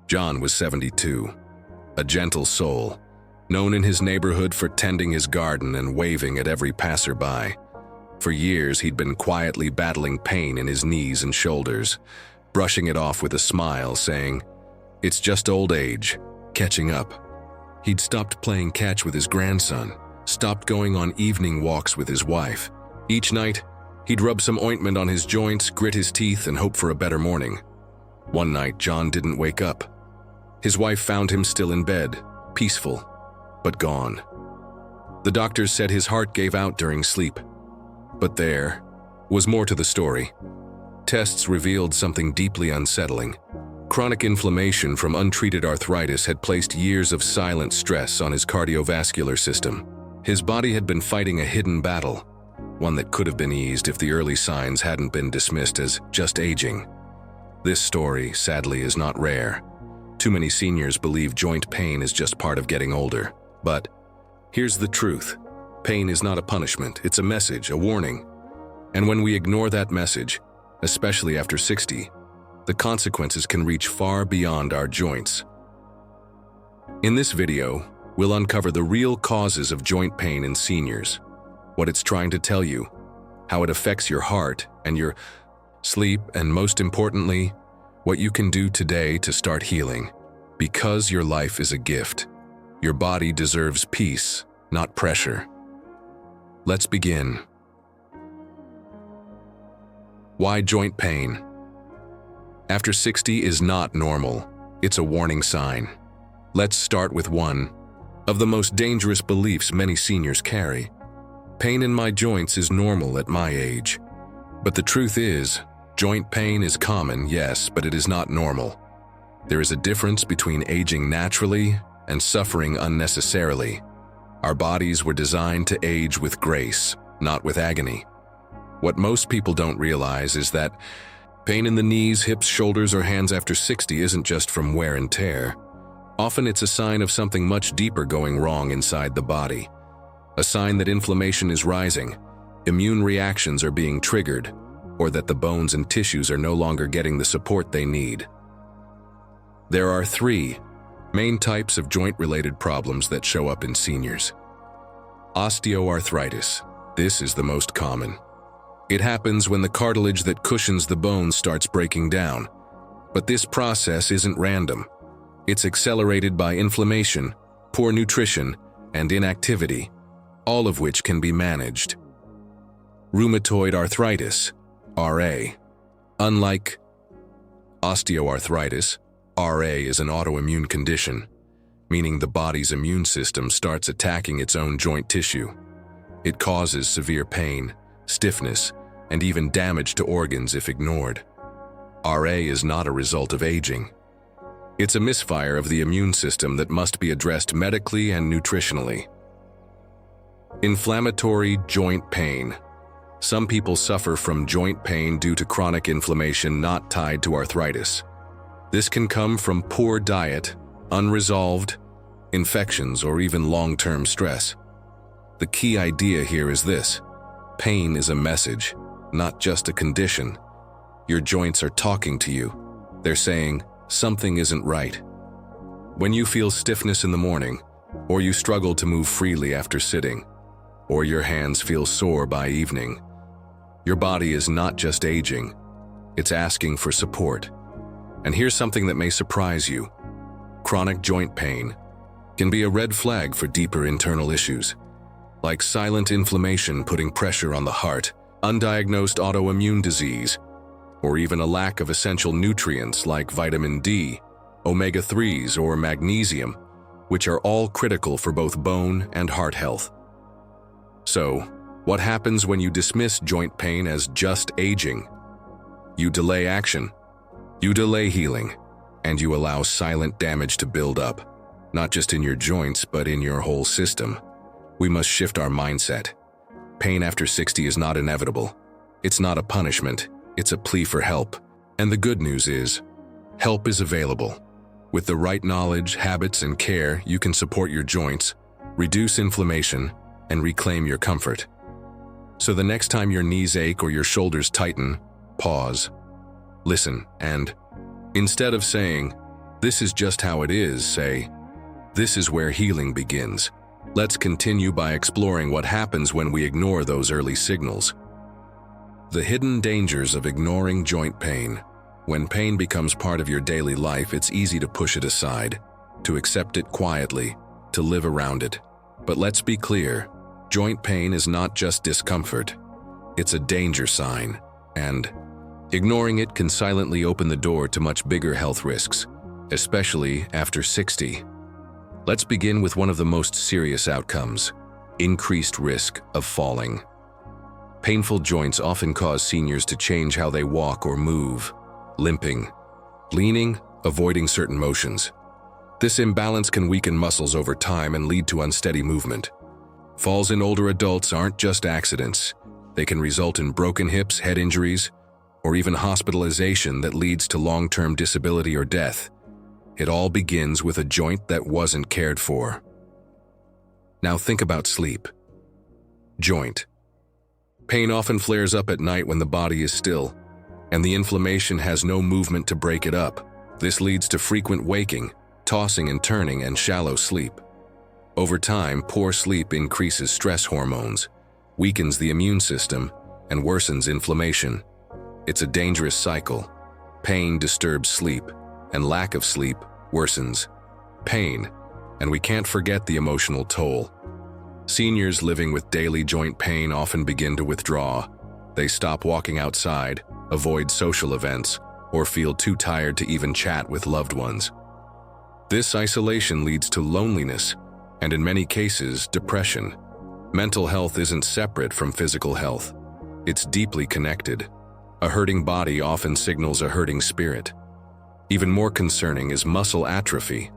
John was 72, a gentle soul, known in his neighborhood for tending his garden and waving at every passerby. For years, he'd been quietly battling pain in his knees and shoulders, brushing it off with a smile, saying, "It's just old age, catching up." He'd stopped playing catch with his grandson, stopped going on evening walks with his wife. Each night, he'd rub some ointment on his joints, grit his teeth, and hope for a better morning. One night, John didn't wake up. His wife found him still in bed, peaceful, but gone. The doctors said his heart gave out during sleep. But there was more to the story. Tests revealed something deeply unsettling. Chronic inflammation from untreated arthritis had placed years of silent stress on his cardiovascular system. His body had been fighting a hidden battle, one that could have been eased if the early signs hadn't been dismissed as just aging. This story, sadly, is not rare. Too many seniors believe joint pain is just part of getting older. But here's the truth. Pain is not a punishment, it's a message, a warning. And when we ignore that message, especially after 60, the consequences can reach far beyond our joints. In this video, we'll uncover the real causes of joint pain in seniors, what it's trying to tell you, how it affects your heart and your sleep, and most importantly, what you can do today to start healing. Because your life is a gift. Your body deserves peace, not pressure. Let's begin. Why joint pain? After 60 is not normal. It's a warning sign. Let's start with one of the most dangerous beliefs many seniors carry. Pain in my joints is normal at my age. But the truth is, joint pain is common, yes, but it is not normal. There is a difference between aging naturally and suffering unnecessarily. Our bodies were designed to age with grace, not with agony. What most people don't realize is that pain in the knees, hips, shoulders, or hands after 60 isn't just from wear and tear. Often it's a sign of something much deeper going wrong inside the body. A sign that inflammation is rising, immune reactions are being triggered, or that the bones and tissues are no longer getting the support they need. There are three main types of joint-related problems that show up in seniors. Osteoarthritis. This is the most common. It happens when the cartilage that cushions the bone starts breaking down. But this process isn't random. It's accelerated by inflammation, poor nutrition, and inactivity, all of which can be managed. Rheumatoid arthritis, RA. Unlike osteoarthritis, RA is an autoimmune condition, meaning the body's immune system starts attacking its own joint tissue. It causes severe pain, stiffness, and even damage to organs if ignored. RA is not a result of aging. It's a misfire of the immune system that must be addressed medically and nutritionally. Inflammatory joint pain. Some people suffer from joint pain due to chronic inflammation not tied to arthritis. This can come from poor diet, unresolved infections, or even long-term stress. The key idea here is this: pain is a message, not just a condition. Your joints are talking to you. They're saying, something isn't right. When you feel stiffness in the morning, or you struggle to move freely after sitting, or your hands feel sore by evening, your body is not just aging, it's asking for support. And here's something that may surprise you. Chronic joint pain can be a red flag for deeper internal issues, like silent inflammation putting pressure on the heart, undiagnosed autoimmune disease, or even a lack of essential nutrients like vitamin D, omega-3s, or magnesium, which are all critical for both bone and heart health. So, what happens when you dismiss joint pain as just aging? You delay action. You delay healing, and you allow silent damage to build up, not just in your joints, but in your whole system. We must shift our mindset. Pain after 60 is not inevitable. It's not a punishment, it's a plea for help. And the good news is, help is available. With the right knowledge, habits, and care, you can support your joints, reduce inflammation, and reclaim your comfort. So the next time your knees ache or your shoulders tighten, pause. Listen, and instead of saying, This is just how it is, say. This is where healing begins. Let's continue by exploring what happens when we ignore those early signals. The hidden dangers of ignoring joint pain. When pain becomes part of your daily life, it's easy to push it aside, to accept it quietly, to live around it. But let's be clear, joint pain is not just discomfort. It's a danger sign, and ignoring it can silently open the door to much bigger health risks, especially after 60. Let's begin with one of the most serious outcomes: increased risk of falling. Painful joints often cause seniors to change how they walk or move, limping, leaning, avoiding certain motions. This imbalance can weaken muscles over time and lead to unsteady movement. Falls in older adults aren't just accidents. They can result in broken hips, head injuries, or even hospitalization that leads to long-term disability or death. It all begins with a joint that wasn't cared for. Now think about sleep. Joint. Pain often flares up at night when the body is still, and the inflammation has no movement to break it up. This leads to frequent waking, tossing and turning, and shallow sleep. Over time, poor sleep increases stress hormones, weakens the immune system, and worsens inflammation. It's a dangerous cycle. Pain disturbs sleep, and lack of sleep worsens pain, and we can't forget the emotional toll. Seniors living with daily joint pain often begin to withdraw. They stop walking outside, avoid social events, or feel too tired to even chat with loved ones. This isolation leads to loneliness, and in many cases, depression. Mental health isn't separate from physical health. It's deeply connected. A hurting body often signals a hurting spirit. Even more concerning is muscle atrophy,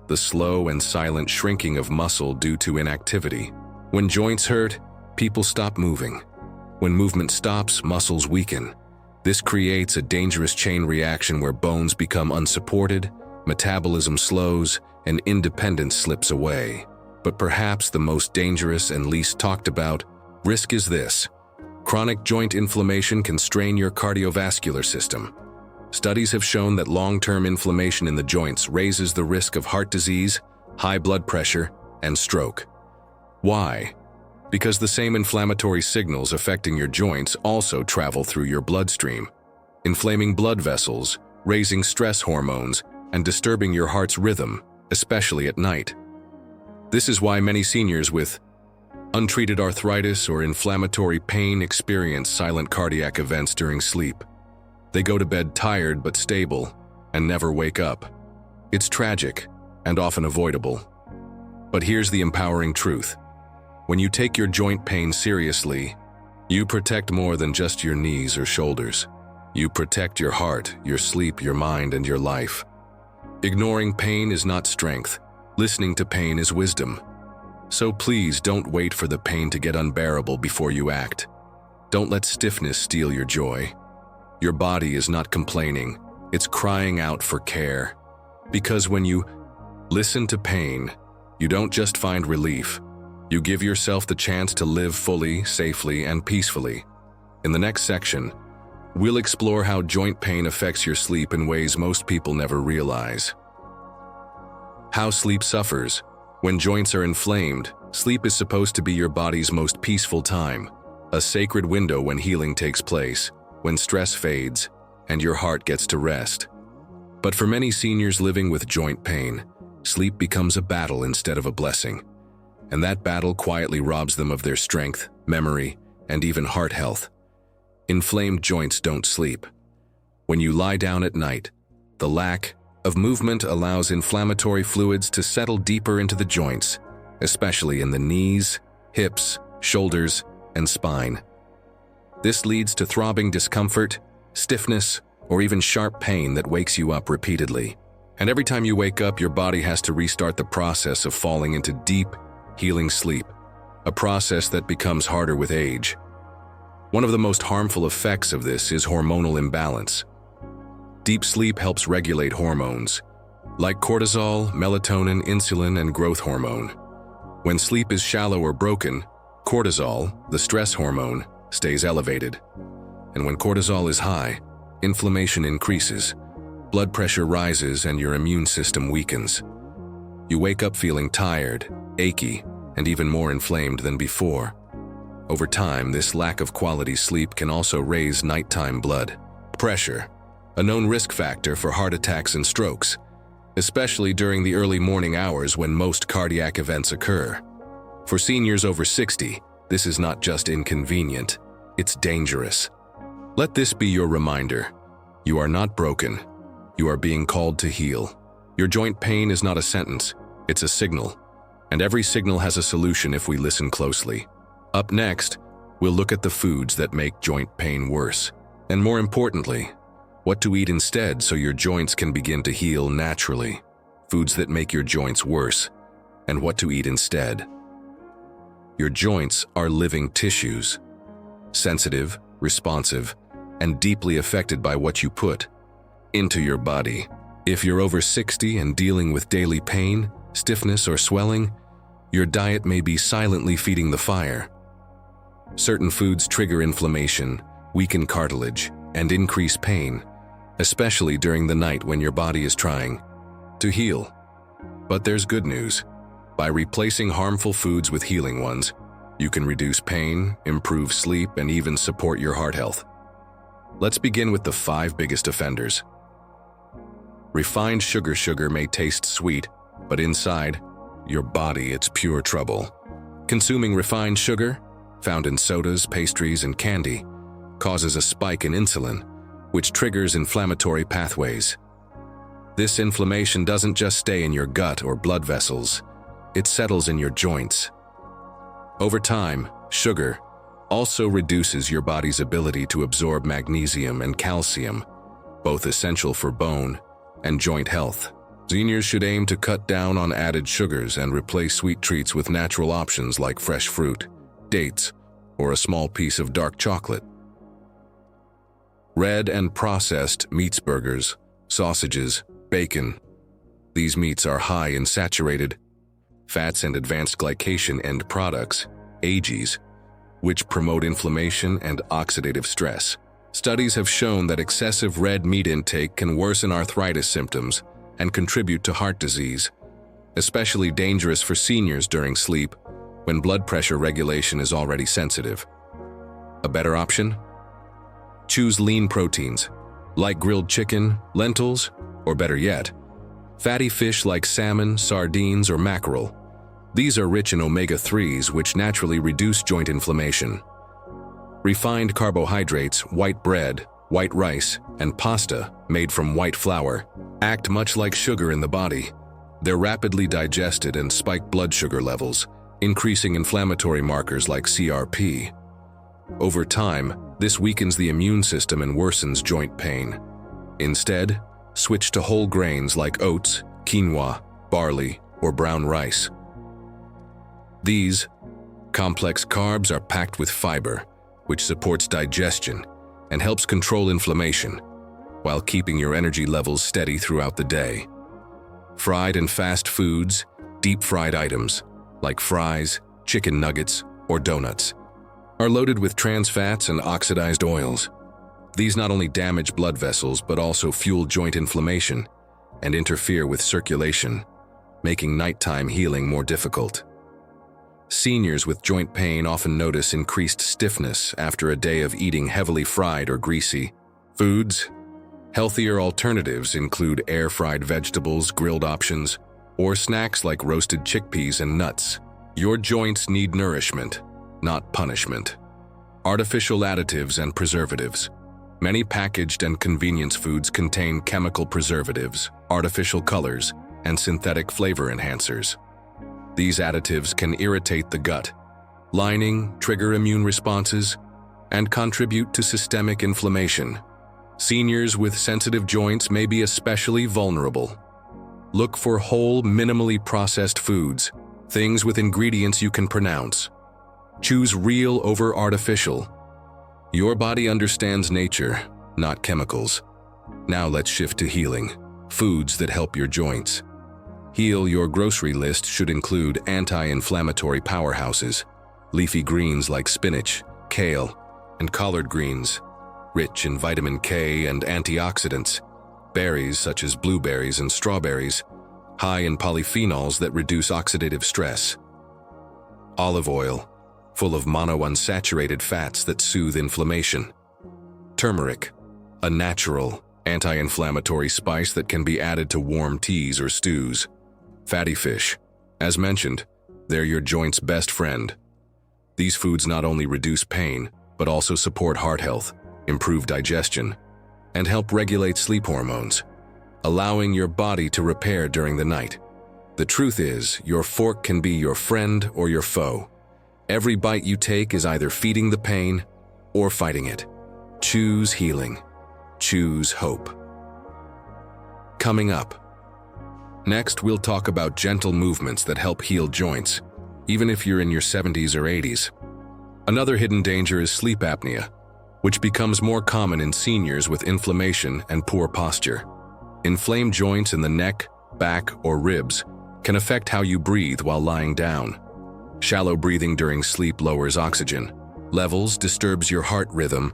the slow and silent shrinking of muscle due to inactivity. When joints hurt, people stop moving. When movement stops, muscles weaken. This creates a dangerous chain reaction where bones become unsupported, metabolism slows, and independence slips away. But perhaps the most dangerous and least talked about risk is this: chronic joint inflammation can strain your cardiovascular system. Studies have shown that long-term inflammation in the joints raises the risk of heart disease, high blood pressure, and stroke. Why? Because the same inflammatory signals affecting your joints also travel through your bloodstream, inflaming blood vessels, raising stress hormones, and disturbing your heart's rhythm, especially at night. This is why many seniors with untreated arthritis or inflammatory pain experience silent cardiac events during sleep. They go to bed tired but stable and never wake up. It's tragic and often avoidable. But here's the empowering truth. When you take your joint pain seriously, you protect more than just your knees or shoulders. You protect your heart, your sleep, your mind, and your life. Ignoring pain is not strength. Listening to pain is wisdom. So please don't wait for the pain to get unbearable before you act. Don't let stiffness steal your joy. Your body is not complaining, it's crying out for care. Because when you listen to pain, you don't just find relief, you give yourself the chance to live fully, safely, and peacefully. In the next section, we'll explore how joint pain affects your sleep in ways most people never realize. How sleep suffers. When joints are inflamed, sleep is supposed to be your body's most peaceful time, a sacred window when healing takes place, when stress fades, and your heart gets to rest. But for many seniors living with joint pain, sleep becomes a battle instead of a blessing. And that battle quietly robs them of their strength, memory, and even heart health. Inflamed joints don't sleep. When you lie down at night, the lack of movement allows inflammatory fluids to settle deeper into the joints, especially in the knees, hips, shoulders, and spine. This leads to throbbing discomfort, stiffness, or even sharp pain that wakes you up repeatedly. And every time you wake up, your body has to restart the process of falling into deep, healing sleep, a process that becomes harder with age. One of the most harmful effects of this is hormonal imbalance. Deep sleep helps regulate hormones, like cortisol, melatonin, insulin, and growth hormone. When sleep is shallow or broken, cortisol, the stress hormone, stays elevated. And when cortisol is high, inflammation increases. blood pressure rises and your immune system weakens. You wake up feeling tired, achy, and even more inflamed than before. Over time, this lack of quality sleep can also raise nighttime blood pressure, a known risk factor for heart attacks and strokes, especially during the early morning hours when most cardiac events occur. For seniors over 60, this is not just inconvenient, it's dangerous. Let this be your reminder. You are not broken. You are being called to heal. Your joint pain is not a sentence, it's a signal. And every signal has a solution if we listen closely. Up next, we'll look at the foods that make joint pain worse. And more importantly, what to eat instead so your joints can begin to heal naturally. Foods that make your joints worse, and what to eat instead. Your joints are living tissues, sensitive, responsive, and deeply affected by what you put into your body. If you're over 60 and dealing with daily pain, stiffness, or swelling, your diet may be silently feeding the fire. Certain foods trigger inflammation, weaken cartilage, and increase pain, especially during the night when your body is trying to heal. But there's good news. By replacing harmful foods with healing ones, you can reduce pain, improve sleep, and even support your heart health. Let's begin with the 5 biggest offenders. Refined sugar may taste sweet, but inside your body it's pure trouble. Consuming refined sugar, found in sodas, pastries, and candy, causes a spike in insulin, which triggers inflammatory pathways. This inflammation doesn't just stay in your gut or blood vessels, it settles in your joints. Over time, sugar also reduces your body's ability to absorb magnesium and calcium, both essential for bone and joint health. Seniors should aim to cut down on added sugars and replace sweet treats with natural options like fresh fruit, dates, or a small piece of dark chocolate. Red and processed meats, burgers, sausages, bacon. These meats are high in saturated fats and advanced glycation end products, AGEs, which promote inflammation and oxidative stress. Studies have shown that excessive red meat intake can worsen arthritis symptoms and contribute to heart disease, especially dangerous for seniors during sleep when blood pressure regulation is already sensitive. A better option? Choose lean proteins, like grilled chicken, lentils, or better yet, fatty fish like salmon, sardines, or mackerel. These are rich in omega-3s, which naturally reduce joint inflammation. Refined carbohydrates, white bread, white rice, and pasta made from white flour act much like sugar in the body. They're rapidly digested and spike blood sugar levels, increasing inflammatory markers like CRP. Over time, this weakens the immune system and worsens joint pain. Instead, switch to whole grains like oats, quinoa, barley, or brown rice. These complex carbs are packed with fiber, which supports digestion and helps control inflammation, while keeping your energy levels steady throughout the day. Fried and fast foods, deep-fried items, like fries, chicken nuggets, or donuts, are loaded with trans fats and oxidized oils. These not only damage blood vessels but also fuel joint inflammation and interfere with circulation, making nighttime healing more difficult. Seniors with joint pain often notice increased stiffness after a day of eating heavily fried or greasy foods. Healthier alternatives include air-fried vegetables, grilled options, or snacks like roasted chickpeas and nuts. Your joints need nourishment, not punishment. Artificial additives and preservatives. Many packaged and convenience foods contain chemical preservatives, artificial colors, and synthetic flavor enhancers. These additives can irritate the gut lining, trigger immune responses, and contribute to systemic inflammation. Seniors with sensitive joints may be especially vulnerable. Look for whole, minimally processed foods, things with ingredients you can pronounce. Choose real over artificial. Your body understands nature, not chemicals. Now let's shift to healing. Foods that help your joints. Heal. Your grocery list should include anti-inflammatory powerhouses, leafy greens like spinach, kale, and collard greens, rich in vitamin K and antioxidants. Berries such as blueberries and strawberries, high in polyphenols that reduce oxidative stress. Olive oil, full of monounsaturated fats that soothe inflammation. Turmeric, a natural, anti-inflammatory spice that can be added to warm teas or stews. Fatty fish. As mentioned, they're your joint's best friend. These foods not only reduce pain, but also support heart health, improve digestion, and help regulate sleep hormones, allowing your body to repair during the night. The truth is, your fork can be your friend or your foe. Every bite you take is either feeding the pain or fighting it. Choose healing. Choose hope. Coming up. Next, we'll talk about gentle movements that help heal joints, even if you're in your 70s or 80s. Another hidden danger is sleep apnea, which becomes more common in seniors with inflammation and poor posture. Inflamed joints in the neck, back, or ribs can affect how you breathe while lying down. Shallow breathing during sleep lowers oxygen levels, disturbs your heart rhythm,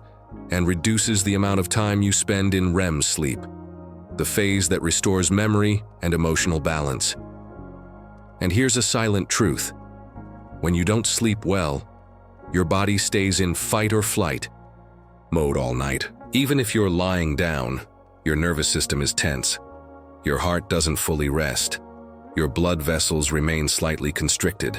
and reduces the amount of time you spend in REM sleep, the phase that restores memory and emotional balance. And here's a silent truth. When you don't sleep well, your body stays in fight or flight mode all night. Even if you're lying down, your nervous system is tense. Your heart doesn't fully rest. Your blood vessels remain slightly constricted.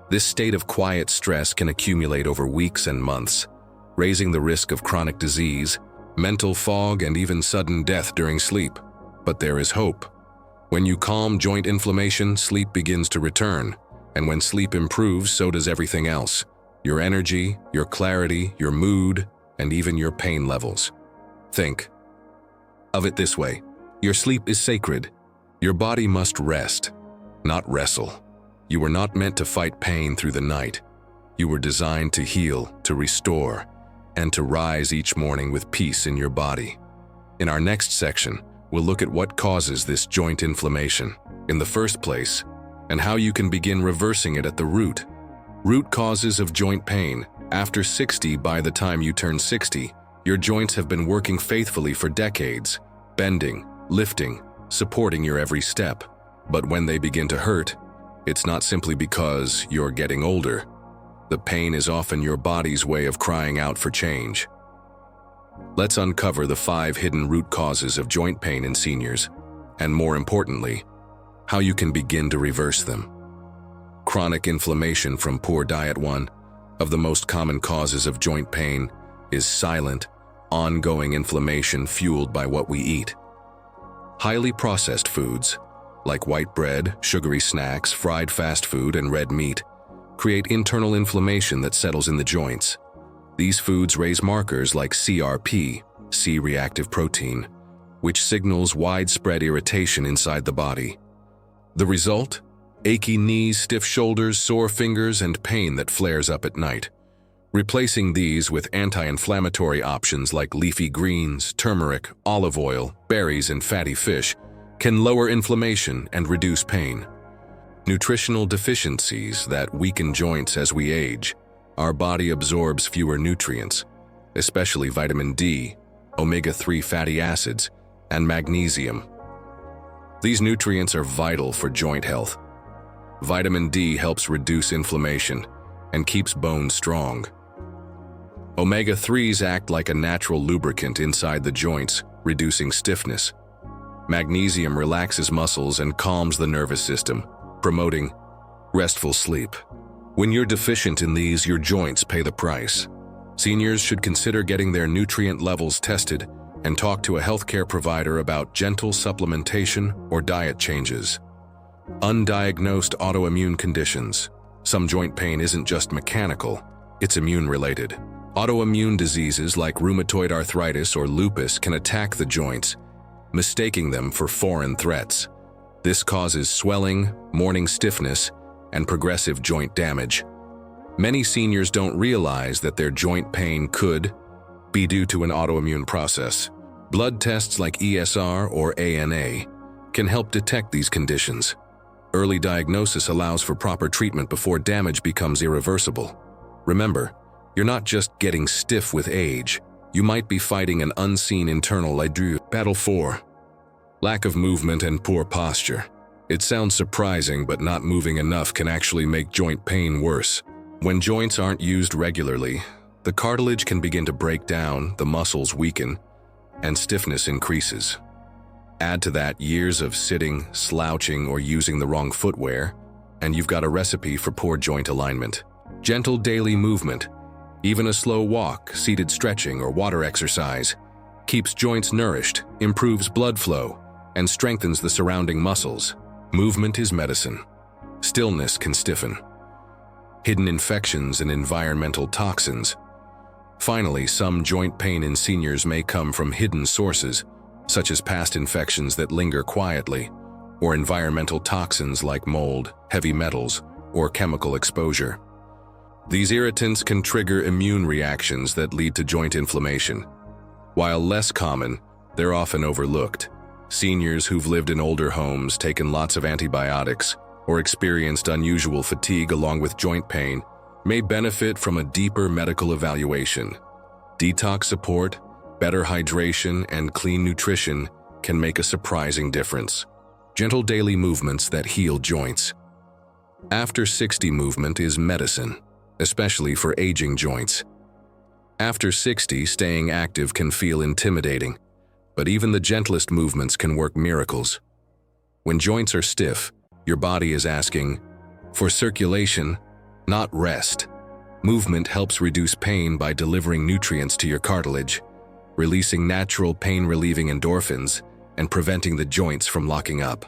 This state of quiet stress can accumulate over weeks and months, raising the risk of chronic disease, mental fog, and even sudden death during sleep. But there is hope. When you calm joint inflammation, sleep begins to return. And when sleep improves, so does everything else. Your energy, your clarity, your mood, and even your pain levels. Think of it this way. Your sleep is sacred. Your body must rest, not wrestle. You were not meant to fight pain through the night. You were designed to heal, to restore, and to rise each morning with peace in your body. In our next section, we'll look at what causes this joint inflammation in the first place, and how you can begin reversing it at the root. Root causes of joint pain. After 60, by the time you turn 60, your joints have been working faithfully for decades, bending, lifting, supporting your every step. But when they begin to hurt, it's not simply because you're getting older. The pain is often your body's way of crying out for change. Let's uncover the 5 hidden root causes of joint pain in seniors, and more importantly, how you can begin to reverse them. Chronic inflammation from poor diet. One of the most common causes of joint pain is silent, ongoing inflammation fueled by what we eat. Highly processed foods, like white bread, sugary snacks, fried fast food, and red meat, create internal inflammation that settles in the joints. These foods raise markers like CRP, C-reactive protein, which signals widespread irritation inside the body. The result? Achy knees, stiff shoulders, sore fingers, and pain that flares up at night. Replacing these with anti-inflammatory options like leafy greens, turmeric, olive oil, berries, and fatty fish can lower inflammation and reduce pain. Nutritional deficiencies that weaken joints as we age. Our body absorbs fewer nutrients, especially vitamin D, omega-3 fatty acids, and magnesium. These nutrients are vital for joint health. Vitamin D helps reduce inflammation and keeps bones strong. Omega-3s act like a natural lubricant inside the joints, reducing stiffness. Magnesium relaxes muscles and calms the nervous system, promoting restful sleep. When you're deficient in these, your joints pay the price. Seniors should consider getting their nutrient levels tested and talk to a healthcare provider about gentle supplementation or diet changes. Undiagnosed autoimmune conditions. Some joint pain isn't just mechanical, it's immune-related. Autoimmune diseases like rheumatoid arthritis or lupus can attack the joints, mistaking them for foreign threats. This causes swelling, morning stiffness, and progressive joint damage. Many seniors don't realize that their joint pain could be due to an autoimmune process. Blood tests like ESR or ANA can help detect these conditions. Early diagnosis allows for proper treatment before damage becomes irreversible. Remember, you're not just getting stiff with age, you might be fighting an unseen internal battle. 4. Lack of movement and poor posture. It sounds surprising, but not moving enough can actually make joint pain worse. When joints aren't used regularly, the cartilage can begin to break down, the muscles weaken, and stiffness increases. Add to that years of sitting, slouching, or using the wrong footwear, and you've got a recipe for poor joint alignment. Gentle daily movement, even a slow walk, seated stretching, or water exercise, keeps joints nourished, improves blood flow, and strengthens the surrounding muscles. Movement is medicine. Stillness can stiffen. Hidden infections and environmental toxins. Finally, some joint pain in seniors may come from hidden sources, such as past infections that linger quietly, or environmental toxins like mold, heavy metals, or chemical exposure. These irritants can trigger immune reactions that lead to joint inflammation. While less common, they're often overlooked. Seniors who've lived in older homes, taken lots of antibiotics, or experienced unusual fatigue along with joint pain may benefit from a deeper medical evaluation. Detox support, better hydration, and clean nutrition can make a surprising difference. Gentle daily movements that heal joints. After 60 movement is medicine, especially for aging joints. After 60, staying active can feel intimidating, but even the gentlest movements can work miracles. When joints are stiff, your body is asking for circulation, not rest. Movement helps reduce pain by delivering nutrients to your cartilage, releasing natural pain-relieving endorphins, and preventing the joints from locking up.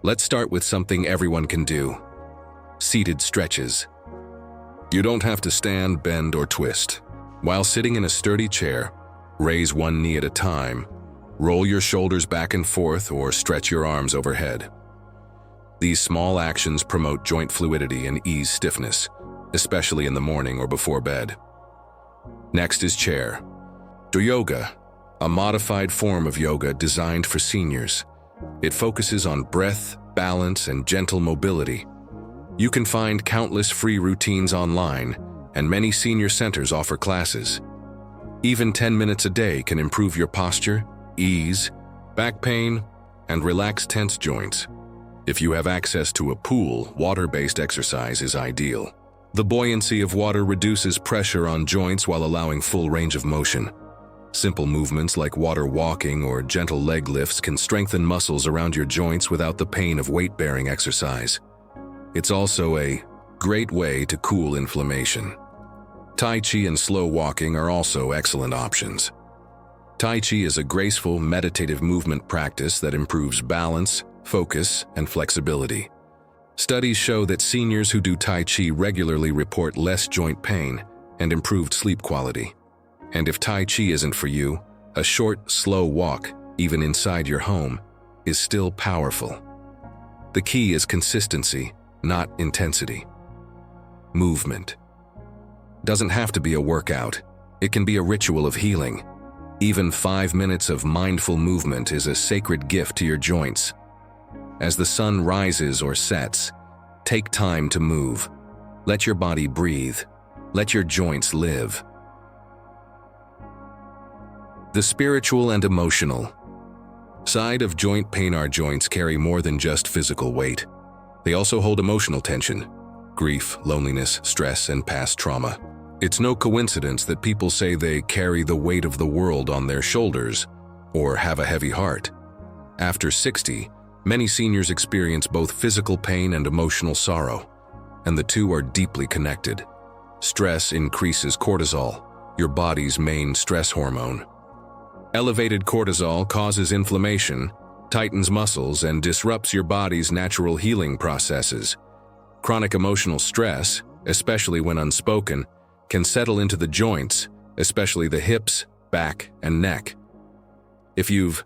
Let's start with something everyone can do: seated stretches. You don't have to stand, bend, or twist. While sitting in a sturdy chair, raise one knee at a time, roll your shoulders back and forth, or stretch your arms overhead. These small actions promote joint fluidity and ease stiffness, especially in the morning or before bed. Next is chair. Do yoga, a modified form of yoga designed for seniors. It focuses on breath, balance, and gentle mobility. You can find countless free routines online, and many senior centers offer classes. Even 10 minutes a day can improve your posture, ease back pain, and relax tense joints. If you have access to a pool, water-based exercise is ideal. The buoyancy of water reduces pressure on joints while allowing full range of motion. Simple movements like water walking or gentle leg lifts can strengthen muscles around your joints without the pain of weight-bearing exercise. It's also a great way to cool inflammation. Tai Chi and slow walking are also excellent options. Tai Chi is a graceful, meditative movement practice that improves balance, focus, and flexibility. Studies show that seniors who do Tai Chi regularly report less joint pain and improved sleep quality. And if Tai Chi isn't for you, a short, slow walk, even inside your home, is still powerful. The key is consistency, not intensity. Movement doesn't have to be a workout. It can be a ritual of healing. Even 5 minutes of mindful movement is a sacred gift to your joints. As the sun rises or sets, take time to move. Let your body breathe. Let your joints live. The spiritual and emotional side of joint pain. Our joints carry more than just physical weight. They also hold emotional tension, grief, loneliness, stress, and past trauma. It's no coincidence that people say they carry the weight of the world on their shoulders or have a heavy heart. After 60, many seniors experience both physical pain and emotional sorrow, and the two are deeply connected. Stress increases cortisol, your body's main stress hormone. Elevated cortisol causes inflammation, tightens muscles, and disrupts your body's natural healing processes. Chronic emotional stress, especially when unspoken, can settle into the joints, especially the hips, back, and neck. If you've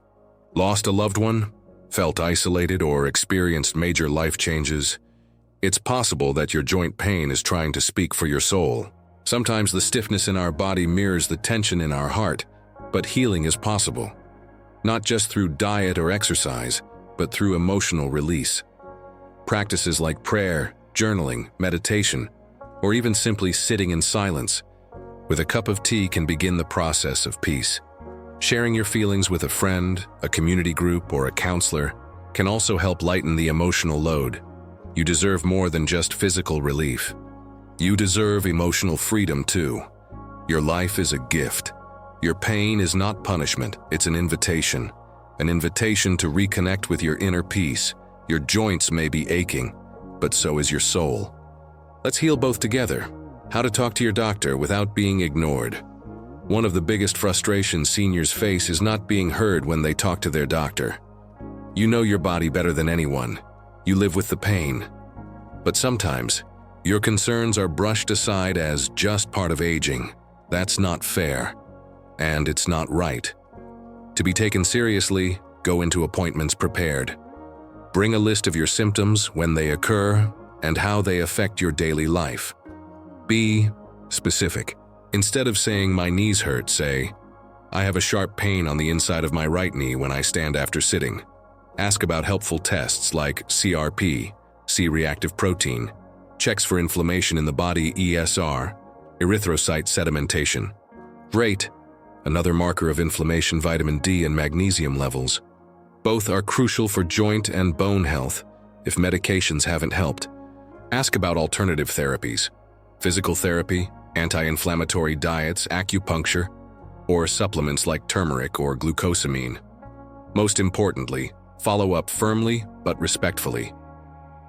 lost a loved one, felt isolated, or experienced major life changes, it's possible that your joint pain is trying to speak for your soul. Sometimes the stiffness in our body mirrors the tension in our heart, but healing is possible, not just through diet or exercise, but through emotional release. Practices like prayer, journaling, meditation, or even simply sitting in silence With a cup of tea can begin the process of peace. Sharing your feelings with a friend, a community group, or a counselor can also help lighten the emotional load. You deserve more than just physical relief. You deserve emotional freedom too. Your life is a gift. Your pain is not punishment, it's an invitation to reconnect with your inner peace. Your joints may be aching, but so is your soul. Let's heal both together. How to talk to your doctor without being ignored. One of the biggest frustrations seniors face is not being heard when they talk to their doctor. You know your body better than anyone. You live with the pain. But sometimes, your concerns are brushed aside as just part of aging. That's not fair. And it's not right. To be taken seriously, go into appointments prepared. Bring a list of your symptoms, when they occur, and how they affect your daily life. Be specific. Instead of saying, "My knees hurt," say, "I have a sharp pain on the inside of my right knee when I stand after sitting." Ask about helpful tests like CRP, C-reactive protein, checks for inflammation in the body, ESR, erythrocyte sedimentation. Rate, another marker of inflammation, vitamin D and magnesium levels. Both are crucial for joint and bone health if medications haven't helped. Ask about alternative therapies, physical therapy, anti-inflammatory diets, acupuncture, or supplements like turmeric or glucosamine. Most importantly, follow up firmly but respectfully.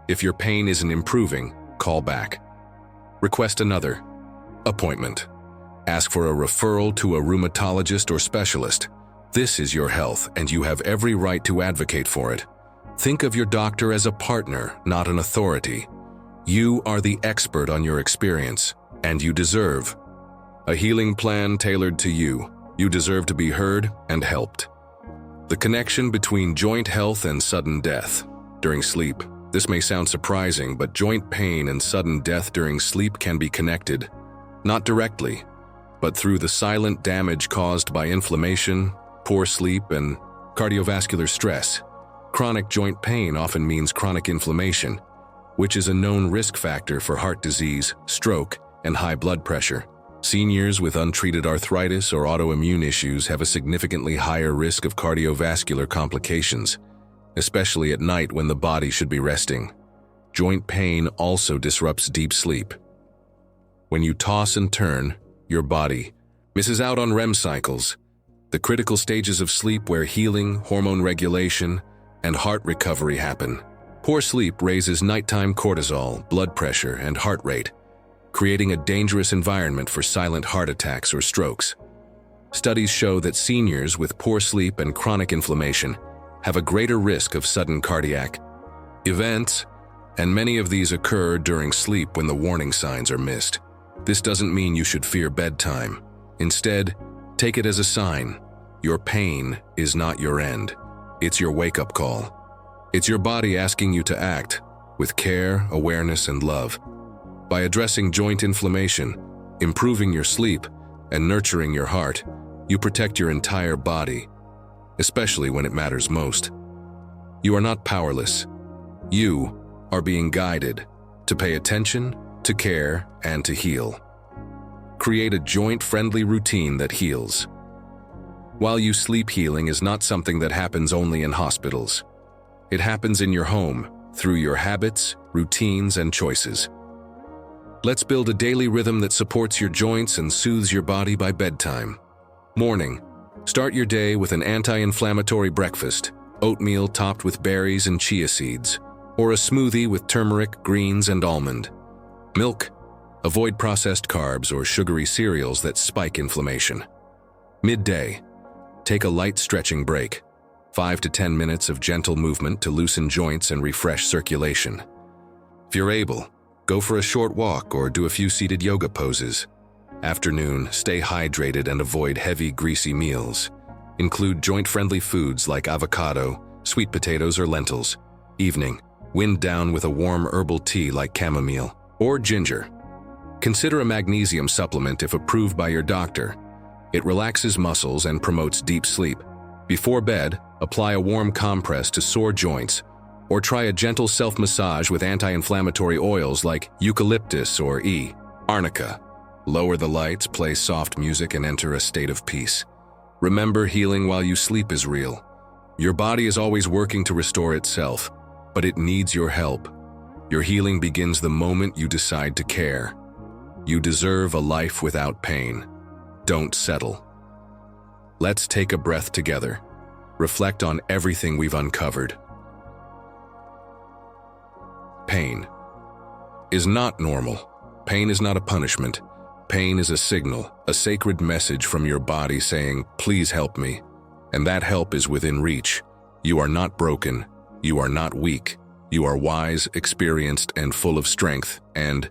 If your pain isn't improving, call back. Request another appointment. Ask for a referral to a rheumatologist or specialist. This is your health, and you have every right to advocate for it. Think of your doctor as a partner, not an authority. You are the expert on your experience, and you deserve a healing plan tailored to you. You deserve to be heard and helped. The connection between joint health and sudden death during sleep. This may sound surprising, but joint pain and sudden death during sleep can be connected, not directly, but through the silent damage caused by inflammation, poor sleep, and cardiovascular stress. Chronic joint pain often means chronic inflammation, which is a known risk factor for heart disease, stroke, and high blood pressure. Seniors with untreated arthritis or autoimmune issues have a significantly higher risk of cardiovascular complications, especially at night when the body should be resting. Joint pain also disrupts deep sleep. When you toss and turn, your body misses out on REM cycles, the critical stages of sleep where healing, hormone regulation, and heart recovery happen. Poor sleep raises nighttime cortisol, blood pressure, and heart rate, creating a dangerous environment for silent heart attacks or strokes. Studies show that seniors with poor sleep and chronic inflammation have a greater risk of sudden cardiac events, and many of these occur during sleep when the warning signs are missed. This doesn't mean you should fear bedtime. Instead, take it as a sign. Your pain is not your end. It's your wake-up call. It's your body asking you to act with care, awareness, and love. By addressing joint inflammation, improving your sleep, and nurturing your heart, you protect your entire body, especially when it matters most. You are not powerless. You are being guided to pay attention, to care, and to heal. Create a joint-friendly routine that heals. While you sleep, healing is not something that happens only in hospitals. It happens in your home, through your habits, routines, and choices. Let's build a daily rhythm that supports your joints and soothes your body by bedtime. Morning. Start your day with an anti-inflammatory breakfast, oatmeal topped with berries and chia seeds, or a smoothie with turmeric, greens, and almond. Milk. Avoid processed carbs or sugary cereals that spike inflammation. Midday. Take a light stretching break, 5 to 10 minutes of gentle movement to loosen joints and refresh circulation. If you're able, go for a short walk or do a few seated yoga poses. Afternoon, stay hydrated and avoid heavy, greasy meals. Include joint-friendly foods like avocado, sweet potatoes, or lentils. Evening, wind down with a warm herbal tea like chamomile or ginger. Consider a magnesium supplement if approved by your doctor. It relaxes muscles and promotes deep sleep. Before bed, apply a warm compress to sore joints, or try a gentle self-massage with anti-inflammatory oils like eucalyptus or arnica. Lower the lights, play soft music, and enter a state of peace. Remember, healing while you sleep is real. Your body is always working to restore itself, but it needs your help. Your healing begins the moment you decide to care. You deserve a life without pain. Don't settle. Let's take a breath together. Reflect on everything we've uncovered. Pain is not normal. Pain is not a punishment. Pain is a signal, a sacred message from your body saying, "Please help me." And that help is within reach. You are not broken. You are not weak. You are wise, experienced, and full of strength. And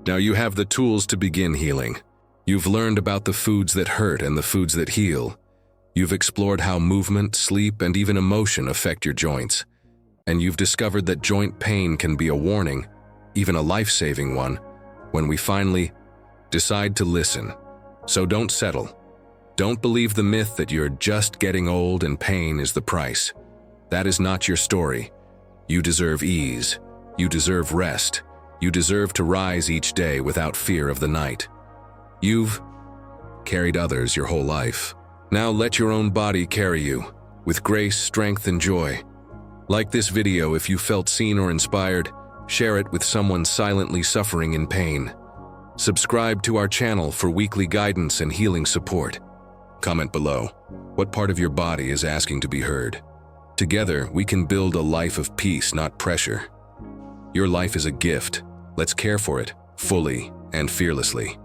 now you have the tools to begin healing. You've learned about the foods that hurt and the foods that heal. You've explored how movement, sleep, and even emotion affect your joints. And you've discovered that joint pain can be a warning, even a life-saving one, when we finally decide to listen. So don't settle. Don't believe the myth that you're just getting old and pain is the price. That is not your story. You deserve ease. You deserve rest. You deserve to rise each day without fear of the night. You've carried others your whole life. Now let your own body carry you, with grace, strength, and joy. Like this video if you felt seen or inspired, share it with someone silently suffering in pain. Subscribe to our channel for weekly guidance and healing support. Comment below, what part of your body is asking to be heard? Together, we can build a life of peace, not pressure. Your life is a gift. Let's care for it, fully and fearlessly.